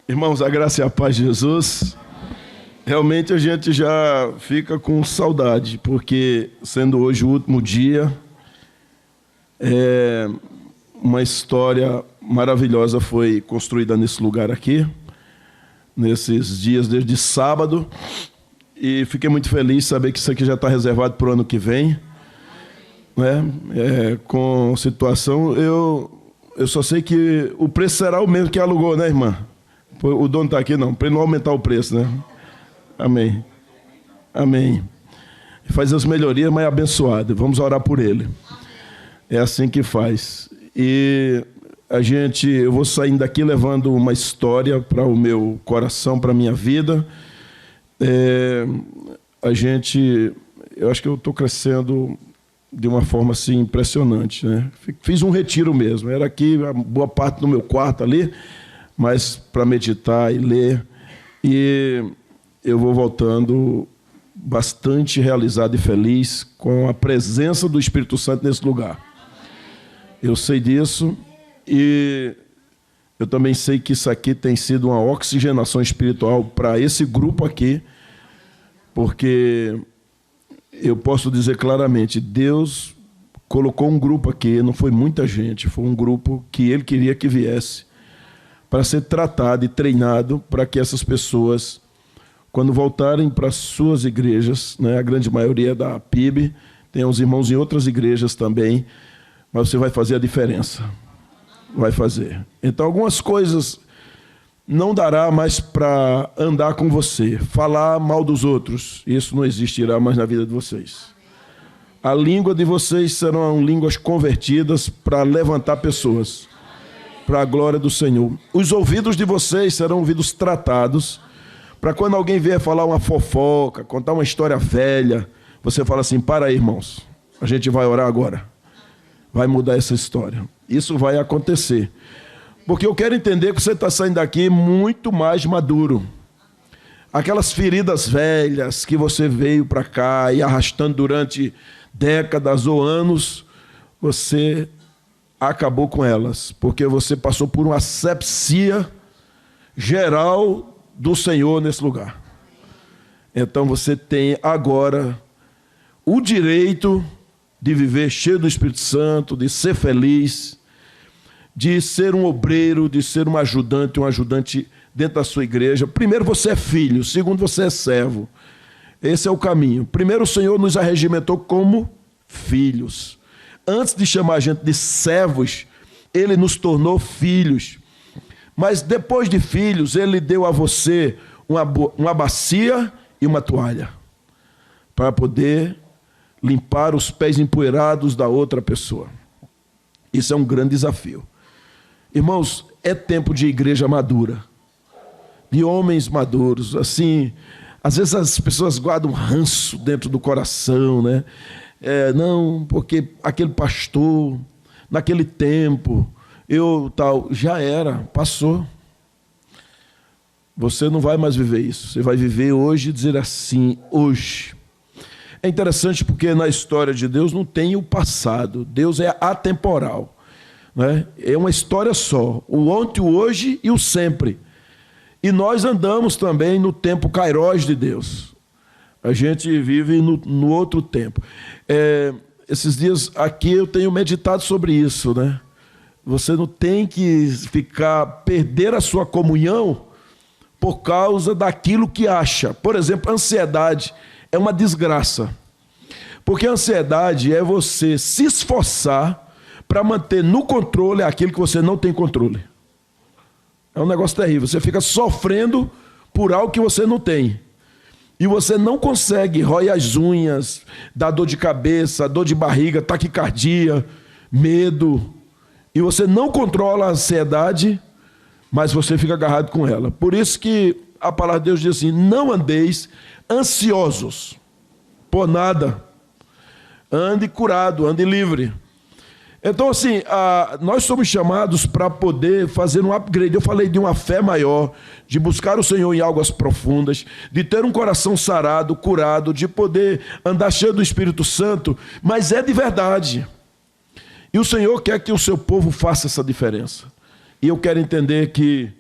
Irmãos, a graça e a paz de Jesus. Realmente a gente já fica com saudade, porque sendo hoje o último dia, uma história maravilhosa foi construída nesse lugar aqui, nesses dias desde sábado, e fiquei muito feliz de saber que isso aqui já está reservado para o ano que vem, né? Com situação, eu só sei que o preço será o mesmo que alugou, né, irmã? O dono está aqui, não, para ele não aumentar o preço, né? Amém. Amém. Faz as melhorias, mas é abençoado. Vamos orar por ele. É assim que faz. E eu vou saindo daqui levando uma história para o meu coração, para a minha vida. Eu acho que eu estou crescendo de uma forma assim impressionante, né? Fiz um retiro mesmo. Era aqui, a boa parte do meu quarto ali, mas para meditar e ler. E eu vou voltando bastante realizado e feliz com a presença do Espírito Santo nesse lugar. Eu sei disso e eu também sei que isso aqui tem sido uma oxigenação espiritual para esse grupo aqui, porque eu posso dizer claramente, Deus colocou um grupo aqui, não foi muita gente, foi um grupo que Ele queria que viesse para ser tratado e treinado para que essas pessoas, quando voltarem para suas igrejas, né, a grande maioria da PIB, tem uns irmãos em outras igrejas também, mas você vai fazer a diferença. Vai fazer. Então, algumas coisas não dará mais para andar com você, falar mal dos outros, isso não existirá mais na vida de vocês. A língua de vocês serão línguas convertidas para levantar pessoas, para a glória do Senhor. Os ouvidos de vocês serão ouvidos tratados, para quando alguém vier falar uma fofoca, contar uma história velha, você fala assim, para aí, irmãos, a gente vai orar agora. Vai mudar essa história. Isso vai acontecer. Porque eu quero entender que você está saindo daqui muito mais maduro. Aquelas feridas velhas que você veio para cá e arrastando durante décadas ou anos, você acabou com elas, porque você passou por uma asepsia geral do Senhor nesse lugar. Então você tem agora o direito de viver cheio do Espírito Santo, de ser feliz, de ser um obreiro, de ser um ajudante dentro da sua igreja. Primeiro, você é filho. Segundo, você é servo. Esse é o caminho. Primeiro, o Senhor nos arregimentou como filhos. Antes de chamar a gente de servos, Ele nos tornou filhos. Mas depois de filhos, Ele deu a você uma bacia e uma toalha para poder limpar os pés empoeirados da outra pessoa. Isso é um grande desafio. Irmãos, é tempo de igreja madura, de homens maduros. Assim, às vezes as pessoas guardam ranço dentro do coração, né? Não, porque aquele pastor, naquele tempo, já era, passou. Você não vai mais viver isso. Você vai viver hoje e dizer assim, hoje. É interessante porque na história de Deus não tem o passado. Deus é atemporal, né? É uma história só. O ontem, o hoje e o sempre. E nós andamos também no tempo kairós de Deus. A gente vive no outro tempo. Esses dias aqui eu tenho meditado sobre isso, né? Você não tem que perder a sua comunhão por causa daquilo que acha. Por exemplo, ansiedade é uma desgraça. Porque a ansiedade é você se esforçar para manter no controle aquilo que você não tem controle. É um negócio terrível. Você fica sofrendo por algo que você não tem. E você não consegue, rói as unhas, dá dor de cabeça, dor de barriga, taquicardia, medo. E você não controla a ansiedade, mas você fica agarrado com ela. Por isso que a palavra de Deus diz assim, não andeis ansiosos por nada. Ande curado, ande livre. Então, assim, nós somos chamados para poder fazer um upgrade. Eu falei de uma fé maior, de buscar o Senhor em águas profundas, de ter um coração sarado, curado, de poder andar cheio do Espírito Santo, mas é de verdade. E o Senhor quer que o seu povo faça essa diferença. E eu quero entender que,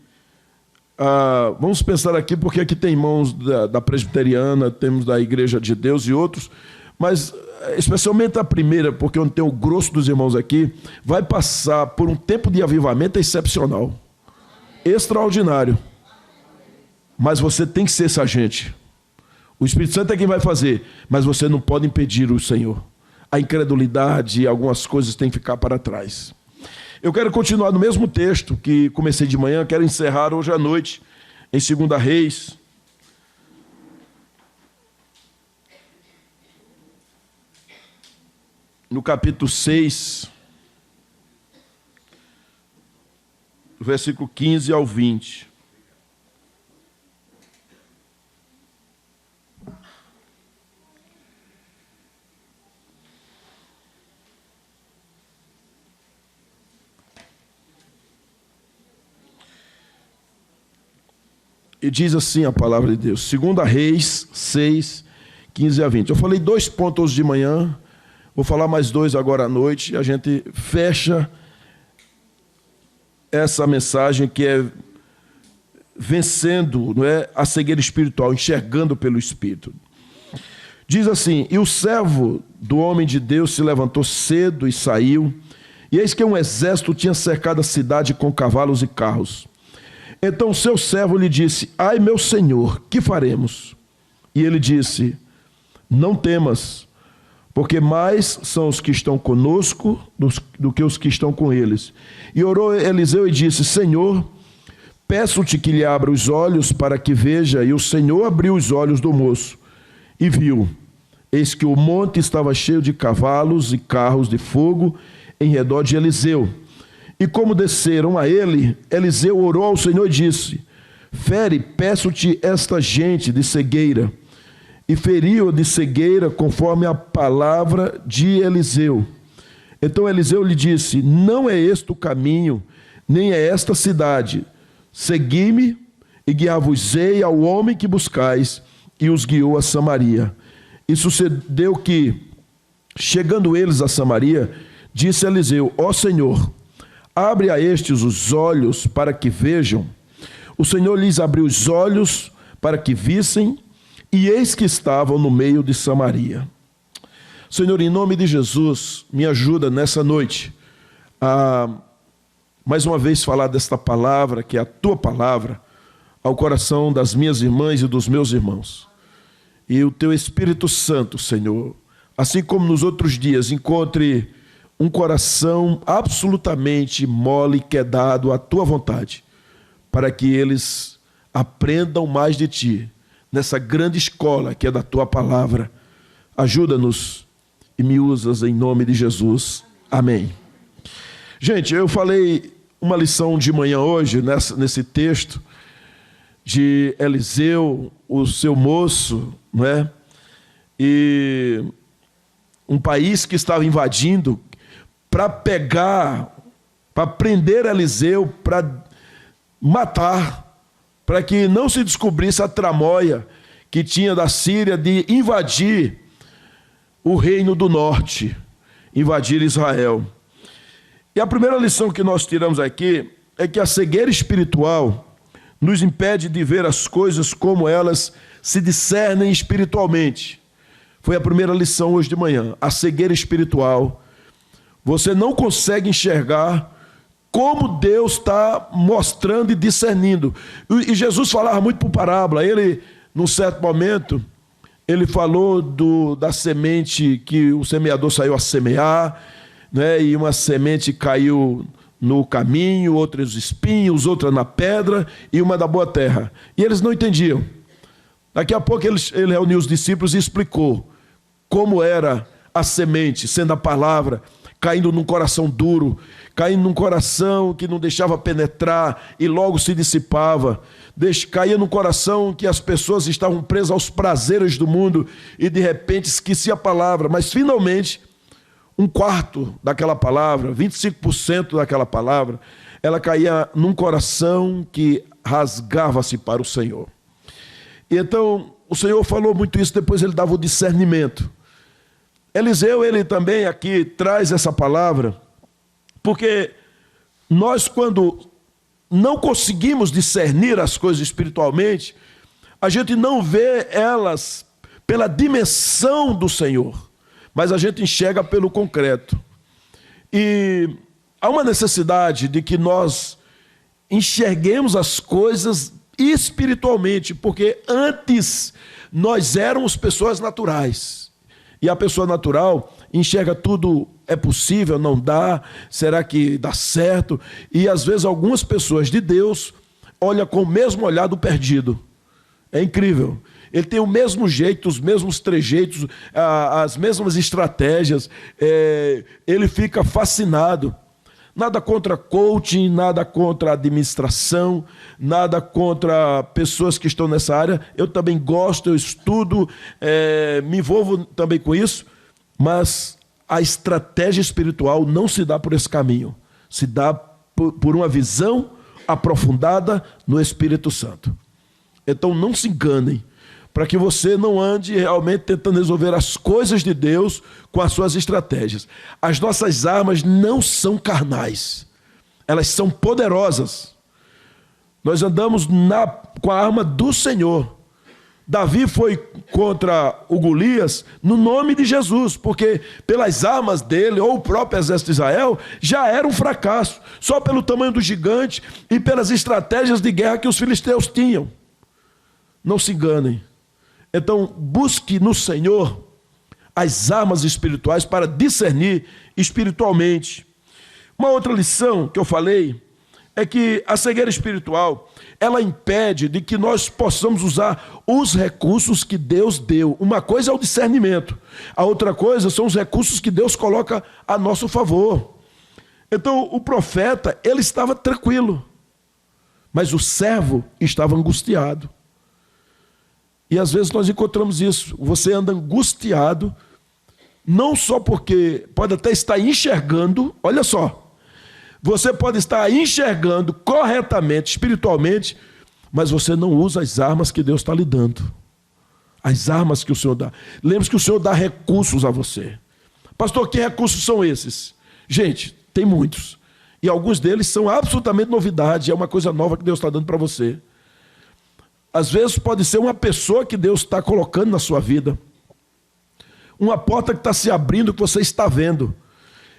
vamos pensar aqui, porque aqui tem irmãos da presbiteriana, temos da Igreja de Deus e outros, mas especialmente a primeira, porque onde tem o grosso dos irmãos aqui, vai passar por um tempo de avivamento excepcional, extraordinário. Mas você tem que ser esse agente. O Espírito Santo é quem vai fazer, mas você não pode impedir o Senhor. A incredulidade, algumas coisas têm que ficar para trás. Eu quero continuar no mesmo texto que comecei de manhã, quero encerrar hoje à noite, em 2 Reis. No capítulo 6, versículo 15 ao 20. E diz assim a palavra de Deus, 2 Reis 6, 15 a 20. Eu falei 2 pontos hoje de manhã, vou falar mais 2 agora à noite, e a gente fecha essa mensagem que é vencendo, não é, a cegueira espiritual, enxergando pelo Espírito. Diz assim, e o servo do homem de Deus se levantou cedo e saiu, e eis que um exército tinha cercado a cidade com cavalos e carros. Então seu servo lhe disse, ai meu senhor, que faremos? E ele disse, não temas, porque mais são os que estão conosco do que os que estão com eles. E orou Eliseu e disse, Senhor, peço-te que lhe abra os olhos para que veja. E o Senhor abriu os olhos do moço e viu, eis que o monte estava cheio de cavalos e carros de fogo em redor de Eliseu. E como desceram a ele, Eliseu orou ao Senhor e disse, fere, peço-te esta gente de cegueira. E feriu de cegueira conforme a palavra de Eliseu. Então Eliseu lhe disse, não é este o caminho, nem é esta cidade. Segui-me e guiar-vos-ei ao homem que buscais. E os guiou a Samaria. E sucedeu que, chegando eles a Samaria, disse Eliseu, ó Senhor, abre a estes os olhos para que vejam. O Senhor lhes abriu os olhos para que vissem, e eis que estavam no meio de Samaria. Senhor, em nome de Jesus, me ajuda nessa noite a, mais uma vez, falar desta palavra, que é a Tua palavra, ao coração das minhas irmãs e dos meus irmãos. E o Teu Espírito Santo, Senhor, assim como nos outros dias, encontre um coração absolutamente mole, quedado à Tua vontade, para que eles aprendam mais de Ti, nessa grande escola que é da Tua palavra. Ajuda-nos e me usas em nome de Jesus. Amém. Gente, eu falei uma lição de manhã hoje, nesse texto, de Eliseu, o seu moço, não é? E um país que estava invadindo, para pegar, para prender Eliseu, para matar, para que não se descobrisse a tramóia que tinha da Síria de invadir o reino do norte, invadir Israel. E a primeira lição que nós tiramos aqui é que a cegueira espiritual nos impede de ver as coisas como elas se discernem espiritualmente. Foi a primeira lição hoje de manhã. A cegueira espiritual. Você não consegue enxergar como Deus está mostrando e discernindo. E Jesus falava muito por parábola. Ele, num certo momento, ele falou da semente que o semeador saiu a semear, né? E uma semente caiu no caminho, outras espinhos, outra na pedra e uma da boa terra. E eles não entendiam. Daqui a pouco ele reuniu os discípulos e explicou como era a semente, sendo a palavra, caindo num coração duro, caindo num coração que não deixava penetrar e logo se dissipava. Caía num coração que as pessoas estavam presas aos prazeres do mundo e de repente esquecia a palavra. Mas finalmente um quarto daquela palavra, 25% daquela palavra, ela caía num coração que rasgava-se para o Senhor. E então, o Senhor falou muito isso, depois ele dava o discernimento. Eliseu, ele também aqui traz essa palavra, porque nós, quando não conseguimos discernir as coisas espiritualmente, a gente não vê elas pela dimensão do Senhor, mas a gente enxerga pelo concreto. E há uma necessidade de que nós enxerguemos as coisas espiritualmente, porque antes nós éramos pessoas naturais. E a pessoa natural enxerga tudo, é possível, não dá, será que dá certo? E às vezes algumas pessoas de Deus olham com o mesmo olhar do perdido. É incrível. Ele tem o mesmo jeito, os mesmos trejeitos, as mesmas estratégias. Ele fica fascinado. Nada contra coaching, nada contra administração, nada contra pessoas que estão nessa área. Eu também gosto, eu estudo, me envolvo também com isso, mas a estratégia espiritual não se dá por esse caminho. Se dá por uma visão aprofundada no Espírito Santo. Então não se enganem, para que você não ande realmente tentando resolver as coisas de Deus com as suas estratégias. As nossas armas não são carnais, elas são poderosas. Nós andamos com a arma do Senhor. Davi foi contra o Golias no nome de Jesus, porque pelas armas dele, ou o próprio exército de Israel, já era um fracasso, só pelo tamanho do gigante e pelas estratégias de guerra que os filisteus tinham. Não se enganem. Então, busque no Senhor as armas espirituais para discernir espiritualmente. Uma outra lição que eu falei é que a cegueira espiritual, ela impede de que nós possamos usar os recursos que Deus deu. Uma coisa é o discernimento, a outra coisa são os recursos que Deus coloca a nosso favor. Então, o profeta, ele estava tranquilo, mas o servo estava angustiado. E às vezes nós encontramos isso. Você anda angustiado, não só porque pode até estar enxergando, olha só, você pode estar enxergando corretamente, espiritualmente, mas você não usa as armas que Deus está lhe dando. As armas que o Senhor dá. Lembre-se que o Senhor dá recursos a você. Pastor, que recursos são esses? Gente, tem muitos. E alguns deles são absolutamente novidade, é uma coisa nova que Deus está dando para você. Às vezes pode ser uma pessoa que Deus está colocando na sua vida. Uma porta que está se abrindo que você está vendo.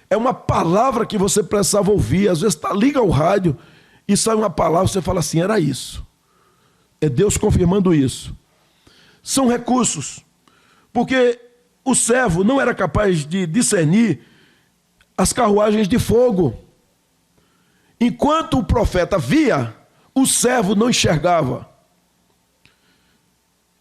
É uma palavra que você precisava ouvir. Às vezes liga o rádio e sai uma palavra e você fala assim, era isso. É Deus confirmando isso. São recursos. Porque o servo não era capaz de discernir as carruagens de fogo. Enquanto o profeta via, o servo não enxergava.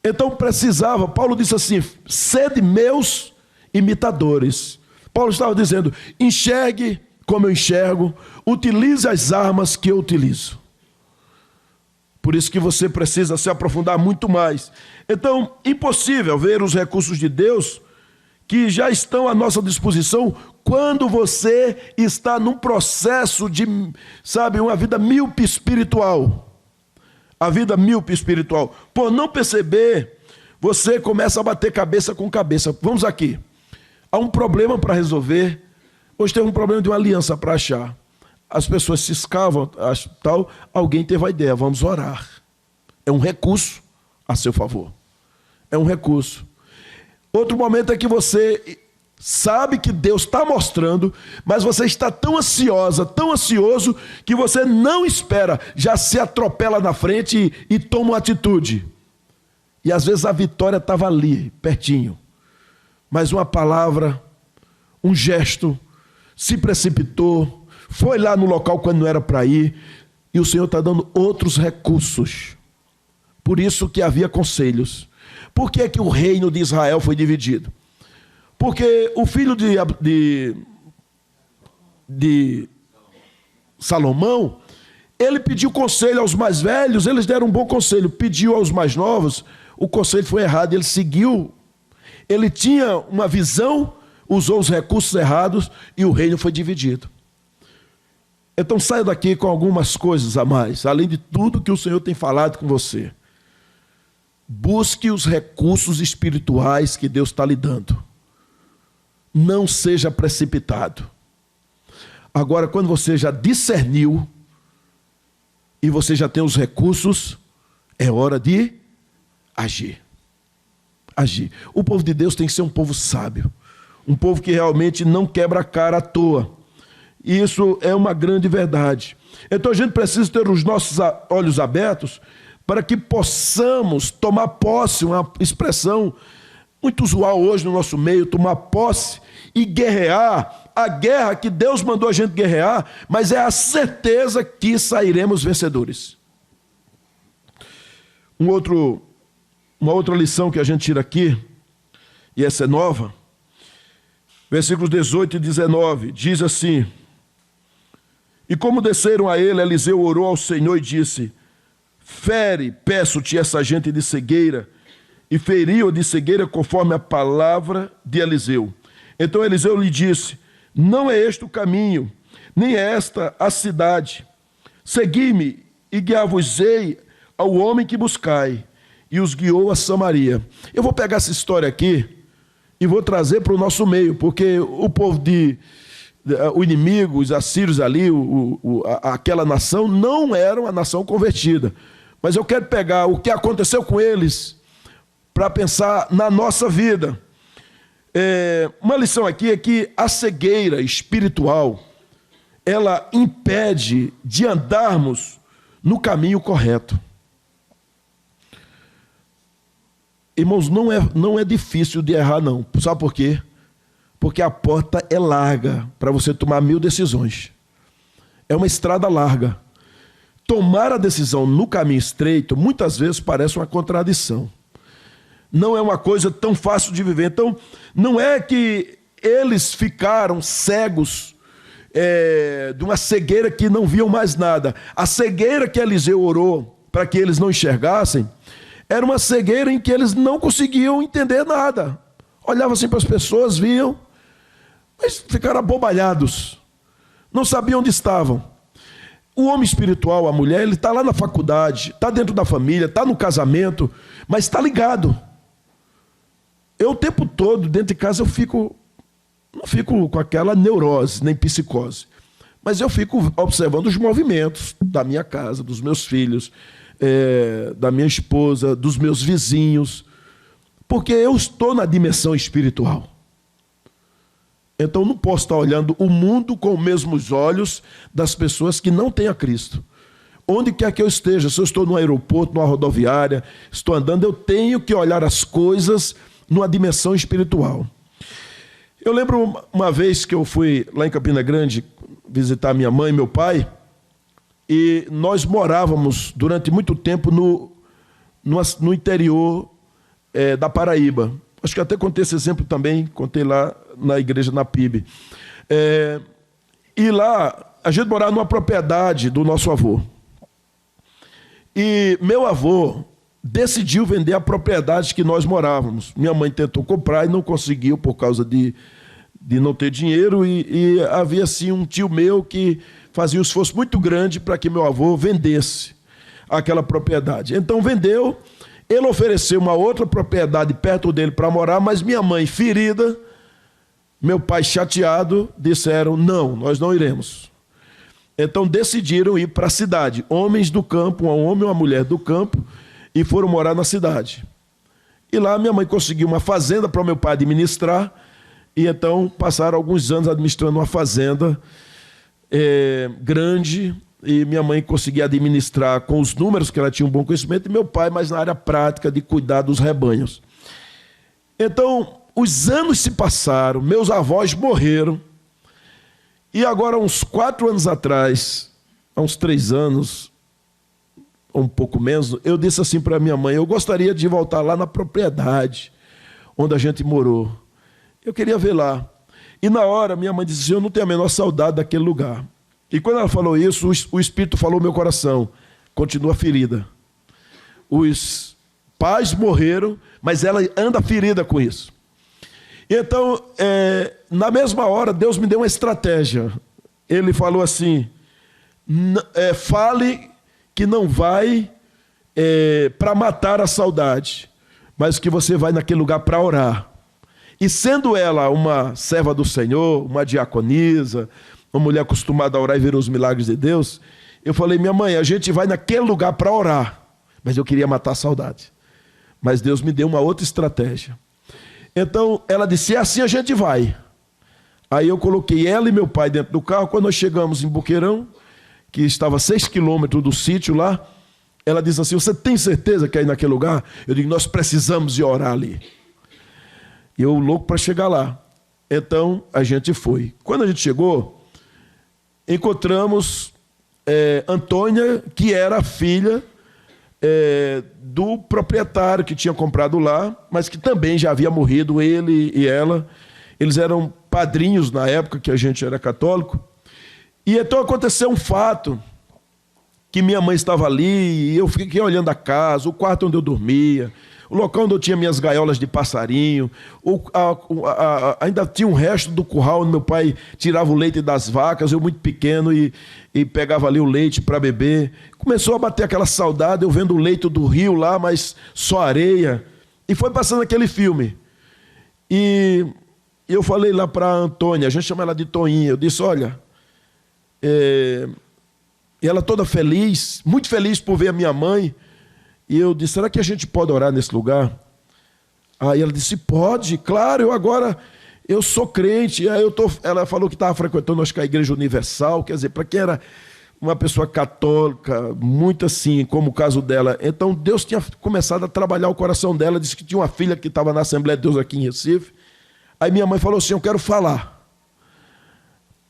Então precisava, Paulo disse assim, sede meus imitadores. Paulo estava dizendo, enxergue como eu enxergo, utilize as armas que eu utilizo. Por isso que você precisa se aprofundar muito mais. Então, impossível ver os recursos de Deus que já estão à nossa disposição quando você está num processo de, uma vida míope espiritual. A vida míope espiritual. Por não perceber, você começa a bater cabeça com cabeça. Vamos aqui. Há um problema para resolver. Hoje tem um problema de uma aliança para achar. As pessoas se escavam, tal. Alguém teve a ideia, vamos orar. É um recurso a seu favor. É um recurso. Outro momento é que você sabe que Deus está mostrando, mas você está tão ansiosa, tão ansioso, que você não espera, já se atropela na frente e toma uma atitude. E às vezes a vitória estava ali, pertinho. Mas uma palavra, um gesto, se precipitou, foi lá no local quando não era para ir, e o Senhor está dando outros recursos. Por isso que havia conselhos. Por que é que o reino de Israel foi dividido? Porque o filho de Salomão, ele pediu conselho aos mais velhos, eles deram um bom conselho. Pediu aos mais novos, o conselho foi errado, ele seguiu. Ele tinha uma visão, usou os recursos errados e o reino foi dividido. Então saia daqui com algumas coisas a mais, além de tudo que o Senhor tem falado com você. Busque os recursos espirituais que Deus está lhe dando. Não seja precipitado. Agora, quando você já discerniu e você já tem os recursos, é hora de agir. Agir. O povo de Deus tem que ser um povo sábio. Um povo que realmente não quebra a cara à toa. E isso é uma grande verdade. Então a gente precisa ter os nossos olhos abertos para que possamos tomar posse, uma expressão muito usual hoje no nosso meio, tomar posse e guerrear a guerra que Deus mandou a gente guerrear, mas é a certeza que sairemos vencedores. Uma outra lição que a gente tira aqui, e essa é nova, versículos 18 e 19, diz assim: e como desceram a ele, Eliseu orou ao Senhor e disse: fere, peço-te, essa gente de cegueira. E feriu de cegueira conforme a palavra de Eliseu. Então Eliseu lhe disse: não é este o caminho, nem é esta a cidade. Segui-me e guiar-vos-ei ao homem que buscai. E os guiou a Samaria. Eu vou pegar essa história aqui e vou trazer para o nosso meio, porque o povo o inimigo, os assírios ali, aquela nação, não era uma nação convertida. Mas eu quero pegar o que aconteceu com eles para pensar na nossa vida. Uma lição aqui é que a cegueira espiritual, ela impede de andarmos no caminho correto. Irmãos, não é difícil de errar, não. Sabe por quê? Porque a porta é larga para você tomar 1000 decisões. É uma estrada larga. Tomar a decisão no caminho estreito, muitas vezes parece uma contradição. Não é uma coisa tão fácil de viver. Então, não é que eles ficaram cegos de uma cegueira que não viam mais nada. A cegueira que Eliseu orou para que eles não enxergassem, era uma cegueira em que eles não conseguiam entender nada. Olhavam assim para as pessoas, viam, mas ficaram abobalhados. Não sabiam onde estavam. O homem espiritual, a mulher, ele está lá na faculdade, está dentro da família, está no casamento, mas está ligado. Eu o tempo todo, dentro de casa, não fico com aquela neurose, nem psicose. Mas eu fico observando os movimentos da minha casa, dos meus filhos, da minha esposa, dos meus vizinhos, porque eu estou na dimensão espiritual. Então não posso estar olhando o mundo com os mesmos olhos das pessoas que não têm a Cristo. Onde quer que eu esteja, se eu estou no aeroporto, numa rodoviária, estou andando, eu tenho que olhar as coisas numa dimensão espiritual. Eu lembro uma vez que eu fui lá em Campina Grande visitar minha mãe e meu pai, e nós morávamos durante muito tempo no interior da Paraíba. Acho que até contei esse exemplo também, contei lá na igreja na PIB. E lá, a gente morava numa propriedade do nosso avô. E meu avô decidiu vender a propriedade que nós morávamos. Minha mãe tentou comprar e não conseguiu por causa de não ter dinheiro. E havia, assim, um tio meu que fazia um esforço muito grande para que meu avô vendesse aquela propriedade. Então vendeu, ele ofereceu uma outra propriedade perto dele para morar, mas minha mãe, ferida, meu pai chateado, disseram: não, nós não iremos. Então decidiram ir para a cidade, homens do campo, um homem e uma mulher do campo, e foram morar na cidade. E lá minha mãe conseguiu uma fazenda para o meu pai administrar, e então passaram alguns anos administrando uma fazenda grande, e minha mãe conseguia administrar com os números, que ela tinha um bom conhecimento, e meu pai mais na área prática de cuidar dos rebanhos. Então, os anos se passaram, meus avós morreram, e agora, uns 4 anos atrás, há uns 3 anos, ou um pouco menos, eu disse assim para minha mãe: eu gostaria de voltar lá na propriedade onde a gente morou. Eu queria ver lá. E na hora, minha mãe disse assim: eu não tenho a menor saudade daquele lugar. E quando ela falou isso, o Espírito falou no meu coração: continua ferida. Os pais morreram, mas ela anda ferida com isso. Então, na mesma hora, Deus me deu uma estratégia. Ele falou assim, fale que não vai para matar a saudade, mas que você vai naquele lugar para orar. E sendo ela uma serva do Senhor, uma diaconisa, uma mulher acostumada a orar e ver os milagres de Deus, eu falei, minha mãe, a gente vai naquele lugar para orar. Mas eu queria matar a saudade. Mas Deus me deu uma outra estratégia. Então ela disse, assim a gente vai. Aí eu coloquei ela e meu pai dentro do carro. Quando nós chegamos em Boqueirão, que estava a 6 quilômetros do sítio lá, ela disse assim, você tem certeza que é ir naquele lugar? Eu digo, nós precisamos ir orar ali. E eu louco para chegar lá. Então a gente foi. Quando a gente chegou, encontramos Antônia, que era a filha do proprietário que tinha comprado lá, mas que também já havia morrido, ele e ela. Eles eram padrinhos na época que a gente era católico. E então aconteceu um fato, que minha mãe estava ali, e eu fiquei olhando a casa, o quarto onde eu dormia, o local onde eu tinha minhas gaiolas de passarinho, ainda tinha um resto do curral onde meu pai tirava o leite das vacas, eu muito pequeno, e pegava ali o leite para beber. Começou a bater aquela saudade, eu vendo o leito do rio lá, mas só areia. E foi passando aquele filme. E eu falei lá para a Antônia, a gente chama ela de Toinha, eu disse, olha, e ela toda feliz, muito feliz por ver a minha mãe. E eu disse, será que a gente pode orar nesse lugar? Aí ela disse, pode, claro, eu sou crente. Aí ela falou que estava frequentando, acho que a Igreja Universal, quer dizer, para quem era uma pessoa católica, muito assim, como o caso dela. Então Deus tinha começado a trabalhar o coração dela, disse que tinha uma filha que estava na Assembleia de Deus aqui em Recife. Aí minha mãe falou assim, eu quero falar.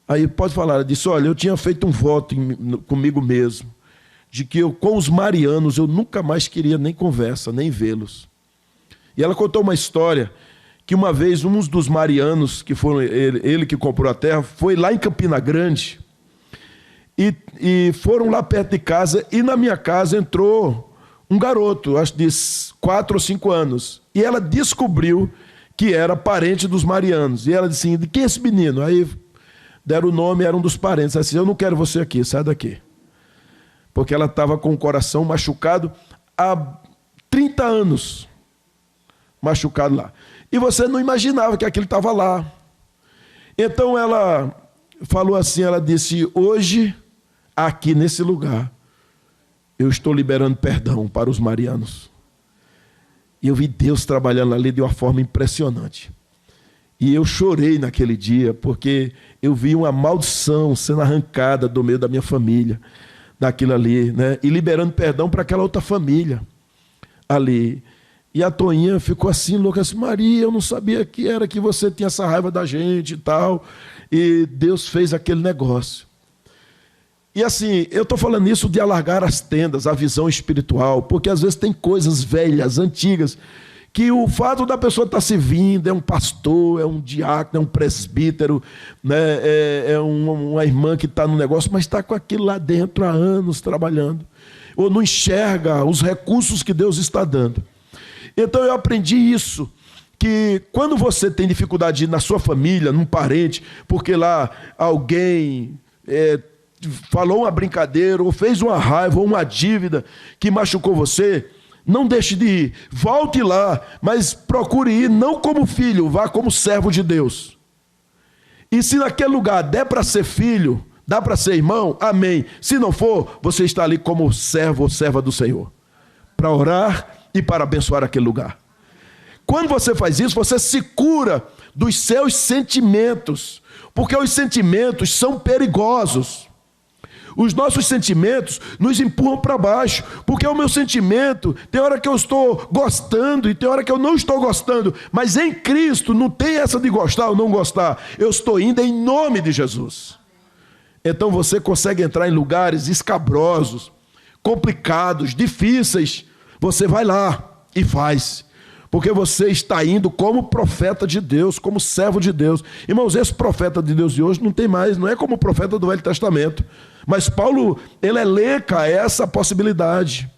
Aí pode falar, ela disse, olha, eu tinha feito um voto comigo mesmo, de que com os marianos eu nunca mais queria nem conversa, nem vê-los. E ela contou uma história que uma vez uns dos marianos, que foram ele que comprou a terra, foi lá em Campina Grande e foram lá perto de casa, e na minha casa entrou um garoto, acho de 4 ou 5 anos, e ela descobriu que era parente dos marianos. E ela disse assim, de quem é esse menino? Aí deram o nome, era um dos parentes. Ela disse, eu não quero você aqui, sai daqui. Porque ela estava com o coração machucado há 30 anos. Machucado lá. E você não imaginava que aquilo estava lá. Então ela falou assim, ela disse, hoje, aqui nesse lugar, eu estou liberando perdão para os marianos. E eu vi Deus trabalhando ali de uma forma impressionante. E eu chorei naquele dia, porque eu vi uma maldição sendo arrancada do meio da minha família, daquilo ali, né? E liberando perdão para aquela outra família ali. E a Toinha ficou assim, louca, assim, Maria, eu não sabia que era que você tinha essa raiva da gente e tal. E Deus fez aquele negócio. E assim, eu estou falando isso de alargar as tendas, a visão espiritual, porque às vezes tem coisas velhas, antigas, que o fato da pessoa estar servindo, é um pastor, é um diácono, é um presbítero, né, uma irmã que está no negócio, mas está com aquilo lá dentro há anos trabalhando, ou não enxerga os recursos que Deus está dando. Então eu aprendi isso, que quando você tem dificuldade na sua família, num parente, porque lá alguém falou uma brincadeira, ou fez uma raiva, ou uma dívida que machucou você, não deixe de ir, volte lá, mas procure ir não como filho, vá como servo de Deus. E se naquele lugar der para ser filho, dá para ser irmão, amém. Se não for, você está ali como servo ou serva do Senhor, para orar e para abençoar aquele lugar. Quando você faz isso, você se cura dos seus sentimentos, porque os sentimentos são perigosos. Os nossos sentimentos nos empurram para baixo, porque o meu sentimento, tem hora que eu estou gostando e tem hora que eu não estou gostando, mas em Cristo não tem essa de gostar ou não gostar, eu estou indo em nome de Jesus. Então você consegue entrar em lugares escabrosos, complicados, difíceis, você vai lá e faz, porque você está indo como profeta de Deus, como servo de Deus. Irmãos, esse profeta de Deus de hoje não tem mais, não é como o profeta do Velho Testamento. Mas Paulo, ele elenca essa possibilidade.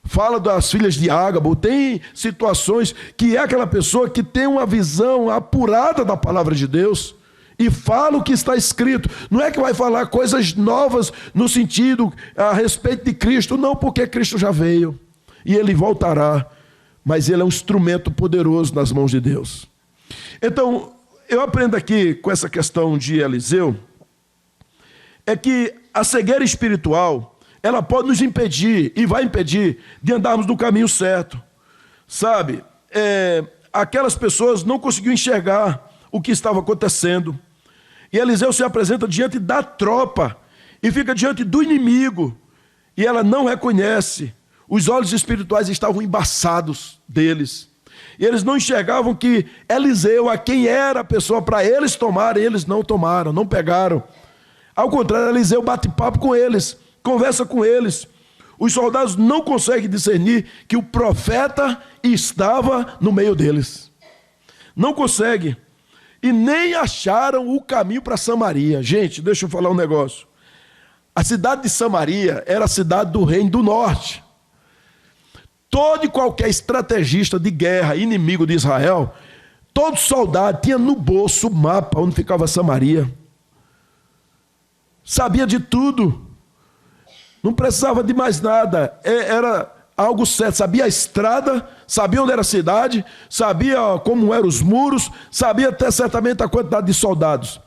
fala das filhas de Ágabo, tem situações que é aquela pessoa que tem uma visão apurada da palavra de Deus e fala o que está escrito. Não é que vai falar coisas novas no sentido a respeito de Cristo, não, porque Cristo já veio e ele voltará, mas ele é um instrumento poderoso nas mãos de Deus. Então, eu aprendo aqui com essa questão de Eliseu, é que a cegueira espiritual, ela pode nos impedir, e vai impedir, de andarmos no caminho certo. Sabe, aquelas pessoas não conseguiam enxergar o que estava acontecendo. E Eliseu se apresenta diante da tropa, e fica diante do inimigo, e ela não reconhece. Os olhos espirituais estavam embaçados deles. E eles não enxergavam que Eliseu, a quem era a pessoa para eles tomarem, eles não tomaram, não pegaram. Ao contrário, Eliseu bate papo com eles, conversa com eles. Os soldados não conseguem discernir que o profeta estava no meio deles. Não conseguem. E nem acharam o caminho para Samaria. Gente, deixa eu falar um negócio. A cidade de Samaria era a cidade do reino do norte. Todo e qualquer estrategista de guerra, inimigo de Israel, todo soldado tinha no bolso o mapa onde ficava Samaria. Sabia de tudo. Não precisava de mais nada. Era algo certo. Sabia a estrada, sabia onde era a cidade, sabia como eram os muros, sabia até certamente a quantidade de soldados.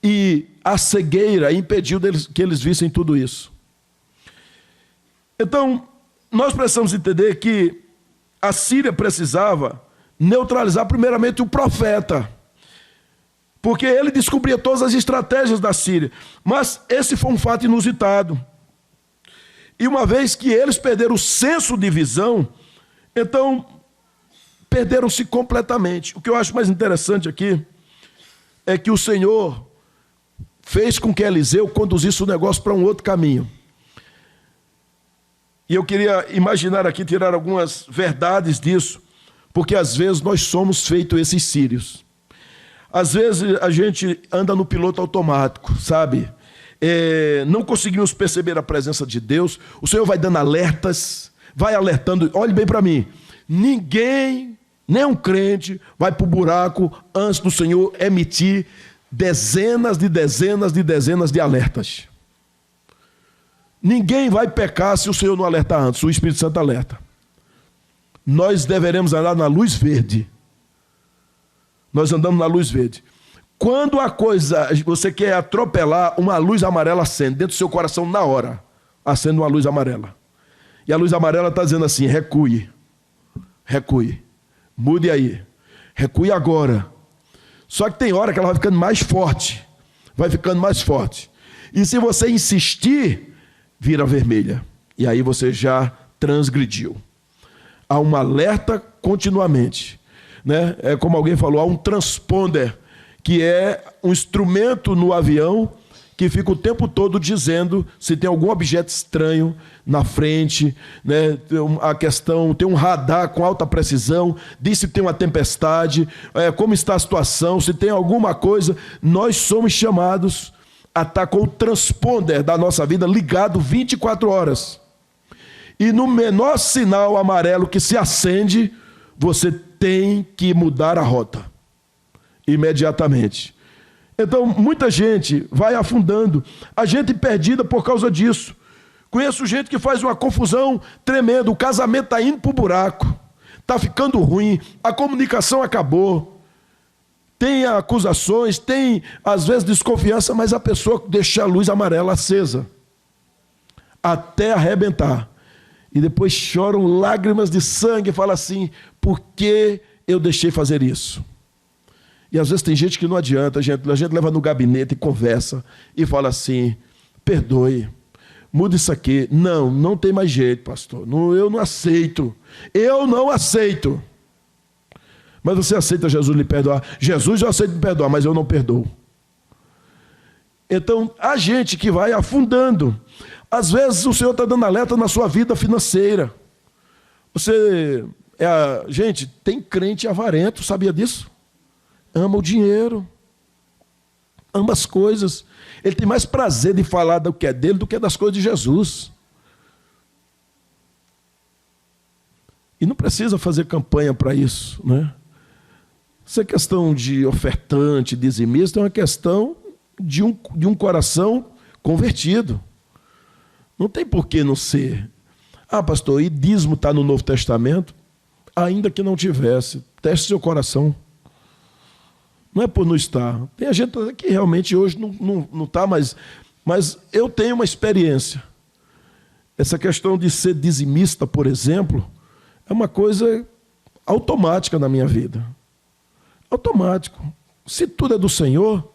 E a cegueira impediu que eles vissem tudo isso. Então, nós precisamos entender que a Síria precisava neutralizar primeiramente o profeta, porque ele descobria todas as estratégias da Síria. Mas esse foi um fato inusitado. E uma vez que eles perderam o senso de visão, então perderam-se completamente. O que eu acho mais interessante aqui é que o Senhor fez com que Eliseu conduzisse o negócio para um outro caminho. E eu queria imaginar aqui, tirar algumas verdades disso, porque às vezes nós somos feitos esses sírios. Às vezes a gente anda no piloto automático, sabe? Não conseguimos perceber a presença de Deus. O Senhor vai dando alertas, vai alertando. Olhe bem para mim, ninguém, nem um crente, vai para o buraco antes do Senhor emitir dezenas de alertas. Ninguém vai pecar se o Senhor não alertar antes, o Espírito Santo alerta. Nós deveremos andar na luz verde. Nós andamos na luz verde. Quando a coisa, você quer atropelar, uma luz amarela acende dentro do seu coração na hora. Acende uma luz amarela. E a luz amarela está dizendo assim, recue. Recue. Mude aí. Recue agora. Só que tem hora que ela vai ficando mais forte. Vai ficando mais forte. E se você insistir, vira vermelha. E aí você já transgrediu. Há um alerta continuamente. Né? É como alguém falou, há um transponder, que é um instrumento no avião que fica o tempo todo dizendo se tem algum objeto estranho na frente, né? A questão, tem um radar com alta precisão, diz se tem uma tempestade, como está a situação, se tem alguma coisa. Nós somos chamados a estar com o transponder da nossa vida ligado 24 horas. E no menor sinal amarelo que se acende, você tem que mudar a rota imediatamente. Então, muita gente vai afundando, a gente perdida por causa disso. Conheço gente que faz uma confusão tremenda, o casamento está indo para o buraco, está ficando ruim, a comunicação acabou, tem acusações, tem às vezes desconfiança, mas a pessoa deixa a luz amarela acesa até arrebentar. E depois choram lágrimas de sangue e falam assim, por que eu deixei fazer isso? E às vezes tem gente que não adianta, a gente leva no gabinete e conversa e fala assim, perdoe, muda isso aqui. Não tem mais jeito, pastor, eu não aceito, Mas você aceita Jesus lhe perdoar? Jesus eu aceito me perdoar, mas eu não perdoo. Então, há gente que vai afundando. Às vezes o Senhor está dando alerta na sua vida financeira. Gente, tem crente avarento, sabia disso? Ama o dinheiro, ama as coisas. Ele tem mais prazer de falar do que é dele do que das coisas de Jesus. E não precisa fazer campanha para isso, né? Essa questão de ofertante, dizimista, é uma questão de um coração convertido. Não tem por que não ser. Ah, pastor, e dízimo está no Novo Testamento? Ainda que não tivesse, teste seu coração. Não é por não estar. Tem gente que realmente hoje não está, mas eu tenho uma experiência. Essa questão de ser dizimista, por exemplo, é uma coisa automática na minha vida. Automático. Se tudo é do Senhor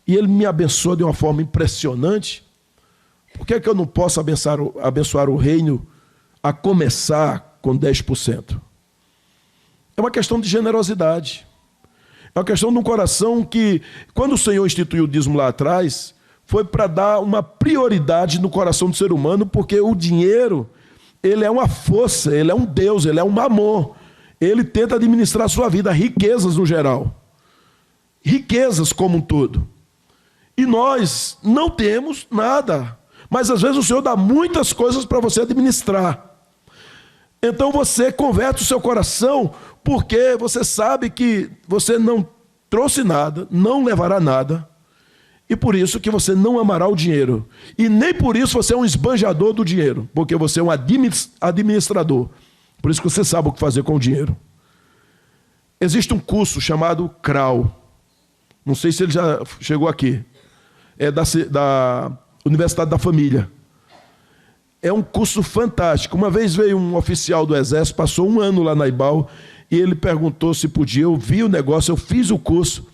e Ele me abençoa de uma forma impressionante, por que é que eu não posso abençoar o reino a começar com 10%? É uma questão de generosidade. É uma questão de um coração que, quando o Senhor instituiu o dízimo lá atrás, foi para dar uma prioridade no coração do ser humano, porque o dinheiro, ele é uma força, ele é um Deus, ele é um mamon. Ele tenta administrar a sua vida, riquezas no geral. Riquezas como um todo. E nós não temos nada. Mas às vezes o Senhor dá muitas coisas para você administrar. Então você converte o seu coração, porque você sabe que você não trouxe nada, não levará nada. E por isso que você não amará o dinheiro. E nem por isso você é um esbanjador do dinheiro, porque você é um administrador. Por isso que você sabe o que fazer com o dinheiro. Existe um curso chamado CRAU. Não sei se ele já chegou aqui. É da Universidade da Família. É um curso fantástico. Uma vez veio um oficial do Exército, passou 1 ano lá na IBAL, e ele perguntou se podia. Eu vi o negócio, eu fiz o curso,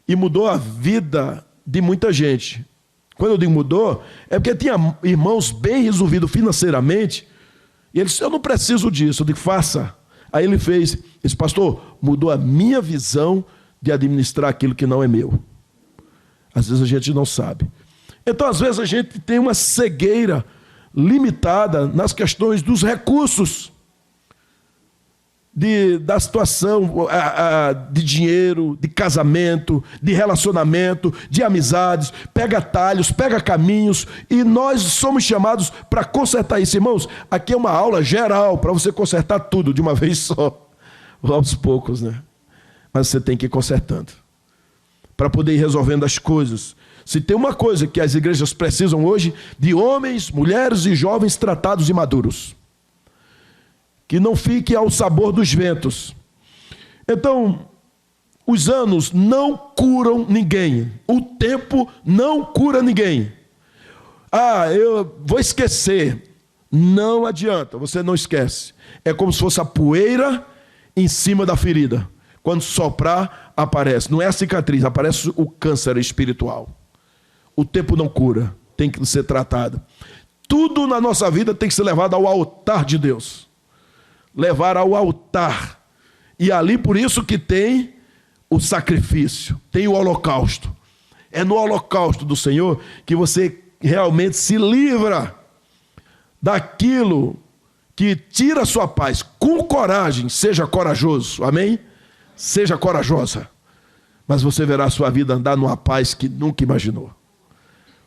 e mudou a vida de muita gente. Quando eu digo mudou, é porque tinha irmãos bem resolvidos financeiramente, e ele disse, eu não preciso disso. Eu digo, faça. Aí ele fez. Ele disse, pastor, mudou a minha visão de administrar aquilo que não é meu. Às vezes a gente não sabe. Então, às vezes a gente tem uma cegueira limitada nas questões dos recursos, da situação de dinheiro, de casamento, de relacionamento, de amizades, pega atalhos, pega caminhos, e nós somos chamados para consertar isso. Irmãos, aqui é uma aula geral para você consertar tudo de uma vez só, aos poucos, né? Mas você tem que ir consertando, para poder ir resolvendo as coisas. Se tem uma coisa que as igrejas precisam hoje, de homens, mulheres e jovens tratados e maduros, que não fique ao sabor dos ventos. Então, os anos não curam ninguém. O tempo não cura ninguém. Ah, eu vou esquecer. Não adianta, você não esquece. É como se fosse a poeira em cima da ferida. Quando soprar, aparece. Não é a cicatriz, aparece o câncer espiritual. O tempo não cura, tem que ser tratado. Tudo na nossa vida tem que ser levado ao altar de Deus. Levar ao altar. E ali por isso que tem o sacrifício, tem o holocausto. É no holocausto do Senhor que você realmente se livra daquilo que tira a sua paz. Com coragem, seja corajoso, amém? Seja corajosa. Mas você verá a sua vida andar numa paz que nunca imaginou.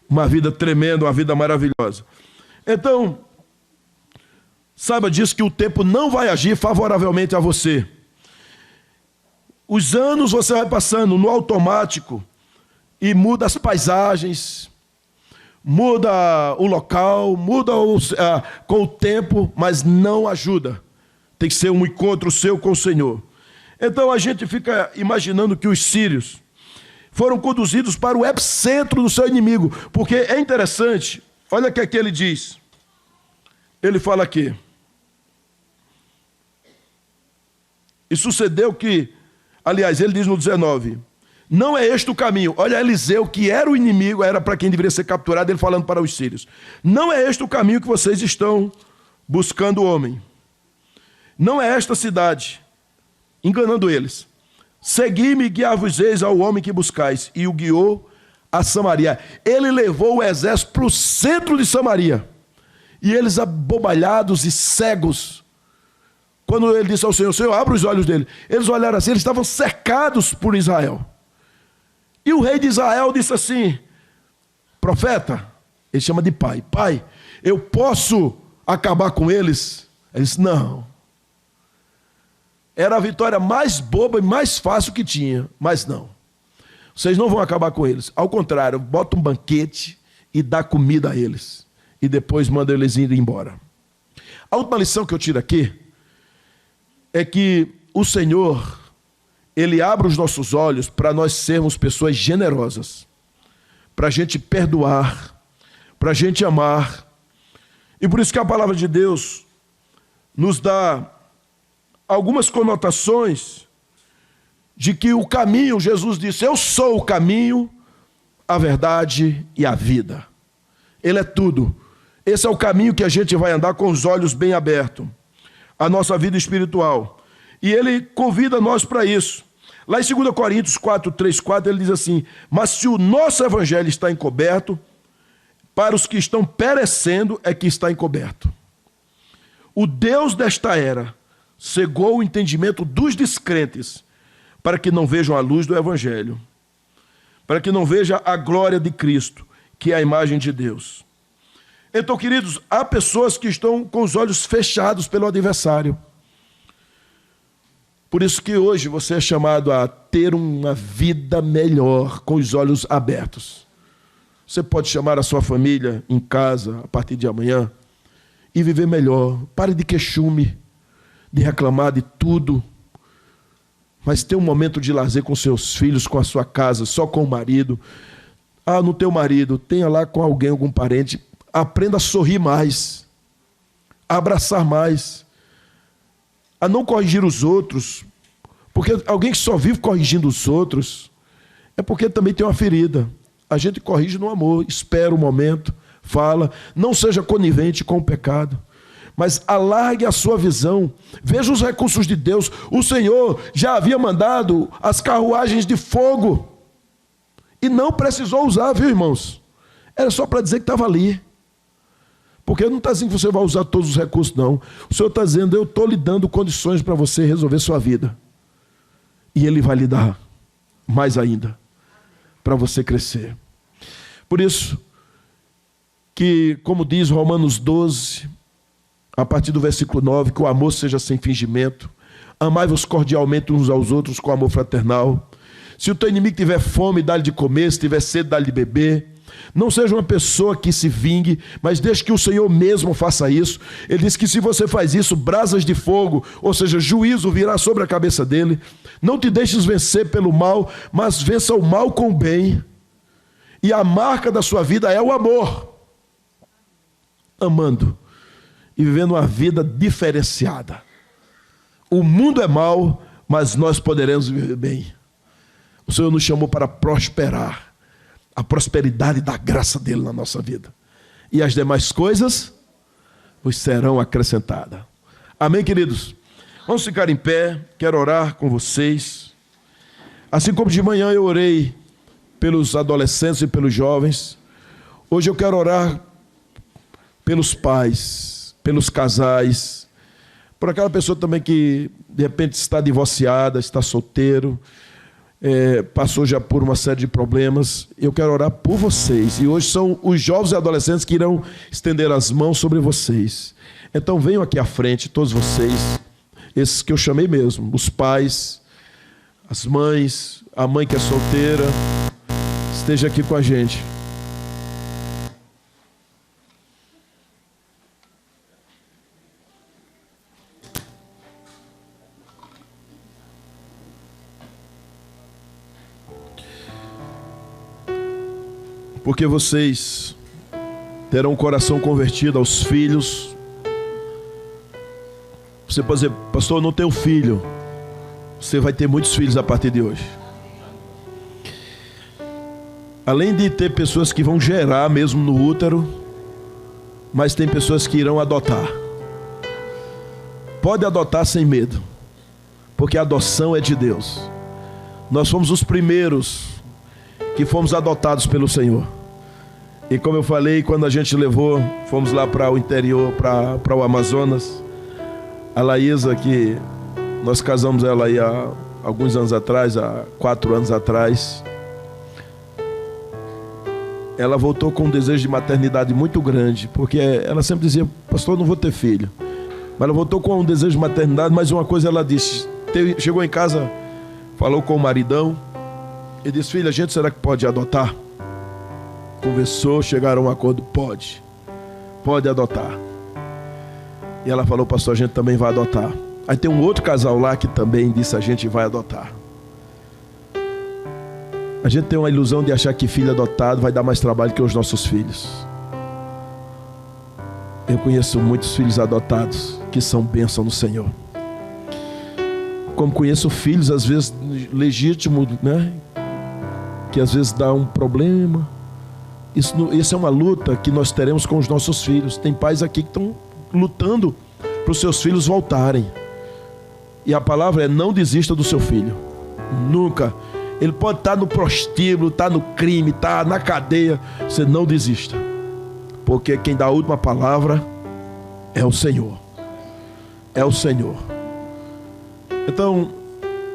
Uma vida tremenda, uma vida maravilhosa. Então, saiba disso, que o tempo não vai agir favoravelmente a você. Os anos você vai passando no automático e muda as paisagens, muda o local, muda com o tempo, mas não ajuda. Tem que ser um encontro seu com o Senhor. Então a gente fica imaginando que os sírios foram conduzidos para o epicentro do seu inimigo, porque é interessante, olha o que aqui ele diz. Ele fala aqui. E sucedeu que, aliás, ele diz no 19, não é este o caminho. Olha, Eliseu, que era o inimigo, era para quem deveria ser capturado, ele falando para os sírios. Não é este o caminho que vocês estão buscando o homem. Não é esta cidade, enganando eles. Segui-me e guiar-vos-eis ao homem que buscais. E o guiou a Samaria. Ele levou o exército para o centro de Samaria. E eles, abobalhados e cegos, quando ele disse ao Senhor, Senhor, abre os olhos dele. Eles olharam assim, eles estavam cercados por Israel. E o rei de Israel disse assim, profeta, ele chama de pai, pai, eu posso acabar com eles? Ele disse, não, Era a vitória mais boba e mais fácil que tinha. Mas não. Vocês não vão acabar com eles. Ao contrário, bota um banquete e dá comida a eles. E depois manda eles irem embora. A última lição que eu tiro aqui é que o Senhor, Ele abre os nossos olhos para nós sermos pessoas generosas. Para a gente perdoar. Para a gente amar. E por isso que a palavra de Deus nos dá algumas conotações de que o caminho, Jesus disse, eu sou o caminho, a verdade e a vida. Ele é tudo. Esse é o caminho que a gente vai andar com os olhos bem abertos. A nossa vida espiritual. E ele convida nós para isso. Lá em 2 Coríntios 4, 3, 4, ele diz assim, mas se o nosso evangelho está encoberto, para os que estão perecendo é que está encoberto. O Deus desta era cegou o entendimento dos descrentes, para que não vejam a luz do evangelho, para que não vejam a glória de Cristo, que é a imagem de Deus. Então, queridos, há pessoas que estão com os olhos fechados pelo adversário. Por isso que hoje você é chamado a ter uma vida melhor, com os olhos abertos. Você pode chamar a sua família em casa, a partir de amanhã, e viver melhor. Pare de queixume, de reclamar de tudo. Mas ter um momento de lazer com seus filhos, com a sua casa, só com o marido. Ah, no teu marido, tenha lá com alguém, algum parente. Aprenda a sorrir mais, a abraçar mais, a não corrigir os outros. Porque alguém que só vive corrigindo os outros é porque também tem uma ferida. A gente corrige no amor, espera um momento, fala, não seja conivente com o pecado. Mas alargue a sua visão, veja os recursos de Deus. O Senhor já havia mandado as carruagens de fogo e não precisou usar, viu, irmãos? Era só para dizer que estava ali. Porque não está dizendo que você vai usar todos os recursos, não. O Senhor está dizendo, eu estou lhe dando condições para você resolver sua vida. E Ele vai lhe dar mais ainda, para você crescer. Por isso, que, como diz Romanos 12, a partir do versículo 9, que o amor seja sem fingimento, amai-vos cordialmente uns aos outros com amor fraternal. Se o teu inimigo tiver fome, dá-lhe de comer, se tiver sede, dá-lhe de beber. Não seja uma pessoa que se vingue, mas deixe que o Senhor mesmo faça isso. Ele diz que se você faz isso, brasas de fogo, ou seja, juízo virá sobre a cabeça dele. Não te deixes vencer pelo mal, mas vença o mal com o bem. E a marca da sua vida é o amor. Amando e vivendo uma vida diferenciada. O mundo é mau, mas nós poderemos viver bem. O Senhor nos chamou para prosperar. A prosperidade da graça dele na nossa vida. E as demais coisas vos serão acrescentadas. Amém, queridos? Vamos ficar em pé. Quero orar com vocês. Assim como de manhã eu orei pelos adolescentes e pelos jovens, hoje eu quero orar pelos pais, pelos casais, por aquela pessoa também que de repente está divorciada, está solteiro, passou já por uma série de problemas. Eu quero orar por vocês. E hoje são os jovens e adolescentes que irão estender as mãos sobre vocês. Então venham aqui à frente, todos vocês, esses que eu chamei mesmo, os pais, as mães, a mãe que é solteira, esteja aqui com a gente. Porque vocês terão o coração convertido aos filhos. Você pode dizer, pastor, eu não tenho filho. Você vai ter muitos filhos a partir de hoje. Além de ter pessoas que vão gerar mesmo no útero, mas tem pessoas que irão adotar. Pode adotar sem medo, porque a adoção é de Deus. Nós fomos os primeiros que fomos adotados pelo Senhor. E como eu falei, quando a gente levou, fomos lá para o interior, para o Amazonas, a Laísa, que nós casamos ela aí há alguns anos atrás, há 4 anos atrás, ela voltou com um desejo de maternidade muito grande, porque ela sempre dizia, pastor, eu não vou ter filho. Mas ela voltou com um desejo de maternidade, mas uma coisa ela disse, chegou em casa, falou com o maridão e disse: filha, a gente será que pode adotar? Conversou, chegaram a um acordo: pode adotar. E ela falou: pastor, a gente também vai adotar. Aí tem um outro casal lá que também disse: a gente vai adotar. A gente tem uma ilusão de achar que filho adotado vai dar mais trabalho que os nossos filhos. Eu conheço muitos filhos adotados que são bênção no Senhor. Como conheço filhos, às vezes, legítimos, né? Que às vezes dá um problema. Isso é uma luta que nós teremos com os nossos filhos. Tem pais aqui que estão lutando para os seus filhos voltarem. E a palavra é: não desista do seu filho. Nunca. Ele pode estar no prostíbulo, estar no crime, estar na cadeia. Você não desista. Porque quem dá a última palavra é o Senhor. É o Senhor. Então,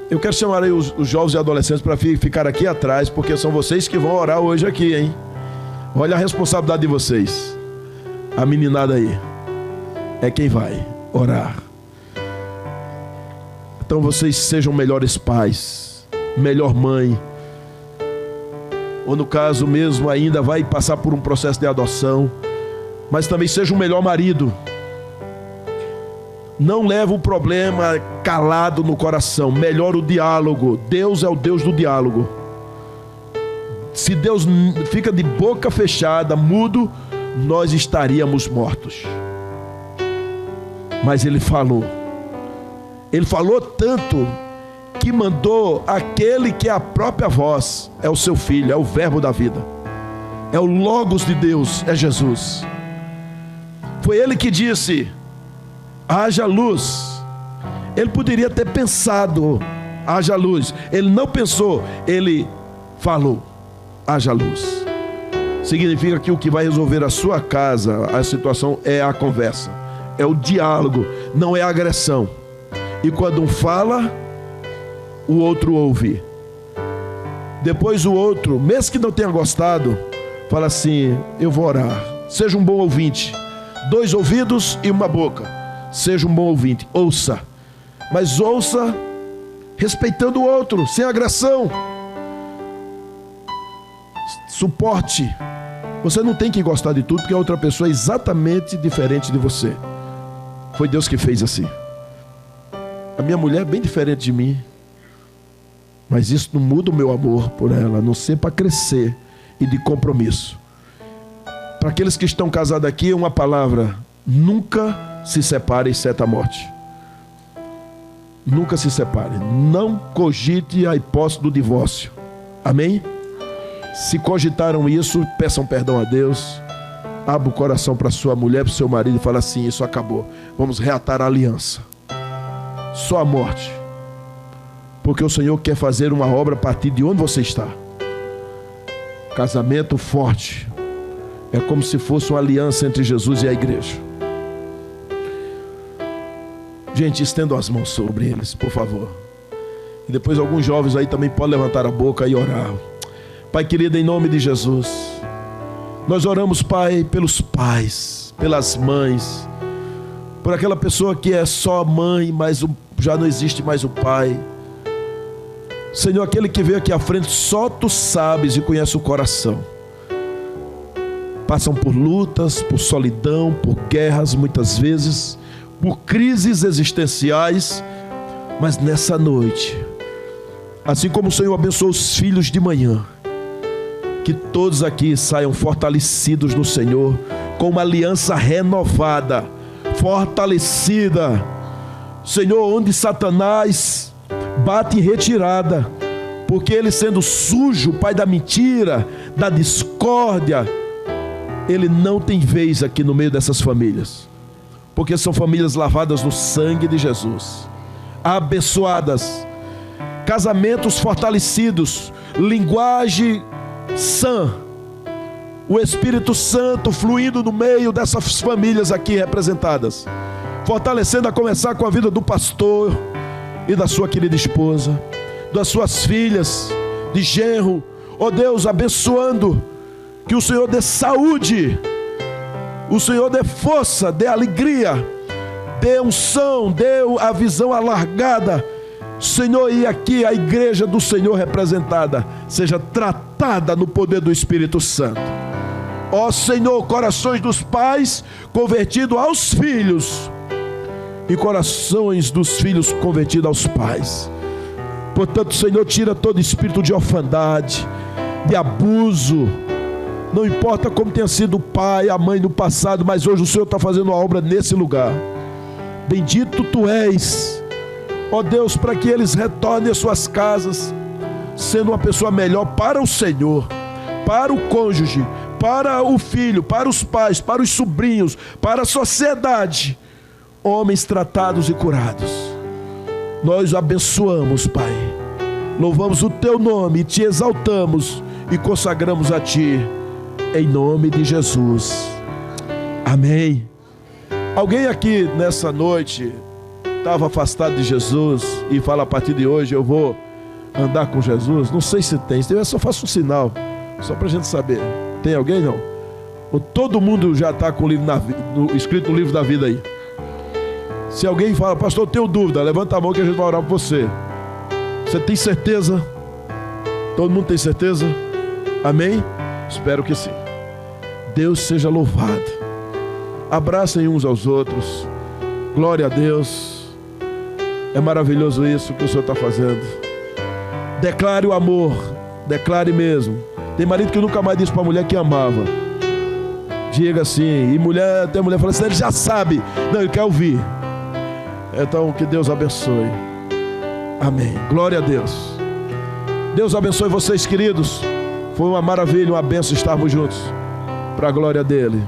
eu quero chamar aí os jovens e adolescentes para ficar aqui atrás, porque são vocês que vão orar hoje aqui, hein? Olha a responsabilidade de vocês. A meninada aí é quem vai orar. Então vocês sejam melhores pais, melhor mãe, ou no caso mesmo ainda vai passar por um processo de adoção, mas também seja um melhor marido. Não leva o problema calado no coração, melhora o diálogo. Deus é o Deus do diálogo. Se Deus fica de boca fechada, mudo, nós estaríamos mortos. Mas Ele falou tanto que mandou aquele que é a própria voz, é o seu Filho, é o verbo da vida, é o Logos de Deus, é Jesus. Foi Ele que disse: haja luz. Ele poderia ter pensado: haja luz. Ele não pensou, Ele falou: haja luz. Significa que o que vai resolver a sua casa, a situação, é a conversa, é o diálogo, não é a agressão. E quando um fala, o outro ouve. Depois o outro, mesmo que não tenha gostado, fala assim: eu vou orar. Seja um bom ouvinte. 2 ouvidos e uma boca. Seja um bom ouvinte, ouça. Mas ouça respeitando o outro, sem agressão. Suporte. Você não tem que gostar de tudo, porque a outra pessoa é exatamente diferente de você. Foi Deus que fez assim. A minha mulher é bem diferente de mim, mas isso não muda o meu amor por ela, a não ser para crescer e de compromisso. Para aqueles que estão casados aqui, uma palavra: nunca se separe exceto a morte. Nunca se separe. Não cogite a hipótese do divórcio. Amém? Se cogitaram isso, peçam perdão a Deus. Abra o coração para sua mulher, para o seu marido e fala assim: isso acabou. Vamos reatar a aliança. Só a morte. Porque o Senhor quer fazer uma obra a partir de onde você está. Casamento forte é como se fosse uma aliança entre Jesus e a igreja. Gente, estendam as mãos sobre eles, por favor. E depois alguns jovens aí também podem levantar a boca e orar. Pai querido, em nome de Jesus, nós oramos, Pai, pelos pais, pelas mães, por aquela pessoa que é só mãe, mas já não existe mais o pai. Senhor, aquele que veio aqui à frente, só Tu sabes e conhece o coração. Passam por lutas, por solidão, por guerras muitas vezes, por crises existenciais, mas nessa noite, assim como o Senhor abençoou os filhos de manhã, que todos aqui saiam fortalecidos no Senhor, com uma aliança renovada, fortalecida. Senhor, onde Satanás bate em retirada, porque ele, sendo sujo, pai da mentira, da discórdia, ele não tem vez aqui no meio dessas famílias, porque são famílias lavadas no sangue de Jesus, abençoadas, casamentos fortalecidos, linguagem sã, o Espírito Santo fluindo no meio dessas famílias aqui representadas, fortalecendo, a começar com a vida do pastor e da sua querida esposa, das suas filhas, de genro. Ó Deus, abençoando, que o Senhor dê saúde, o Senhor dê força, dê alegria, dê unção, dê a visão alargada, Senhor, e aqui a igreja do Senhor representada seja tratada no poder do Espírito Santo. Ó Senhor, corações dos pais convertidos aos filhos e corações dos filhos convertidos aos pais. Portanto, Senhor, tira todo espírito de orfandade, de abuso. Não importa como tenha sido o pai, a mãe no passado, mas hoje o Senhor está fazendo uma obra nesse lugar. Bendito Tu és, ó Deus, para que eles retornem às suas casas, sendo uma pessoa melhor para o Senhor, para o cônjuge, para o filho, para os pais, para os sobrinhos, para a sociedade. Homens tratados e curados. Nós abençoamos, Pai. Louvamos o Teu nome, Te exaltamos e consagramos a Ti, em nome de Jesus. Amém. Alguém aqui nessa noite estava afastado de Jesus e fala: a partir de hoje eu vou andar com Jesus? Não sei se tem. Se tiver, só faça um sinal, só para a gente saber. Tem alguém? Não? Ou todo mundo já está com o livro escrito no livro da vida aí? Se alguém fala: pastor, eu tenho dúvida, levanta a mão que a gente vai orar por você. Você tem certeza? Todo mundo tem certeza? Amém? Espero que sim. Deus seja louvado. Abracem uns aos outros. Glória a Deus. É maravilhoso isso que o Senhor está fazendo. Declare o amor. Declare mesmo. Tem marido que nunca mais disse para a mulher que amava. Diga assim. E mulher, tem mulher que fala assim: ele já sabe. Não, ele quer ouvir. Então, que Deus abençoe. Amém. Glória a Deus. Deus abençoe vocês, queridos. Foi uma maravilha, uma bênção estarmos juntos, para a glória dele.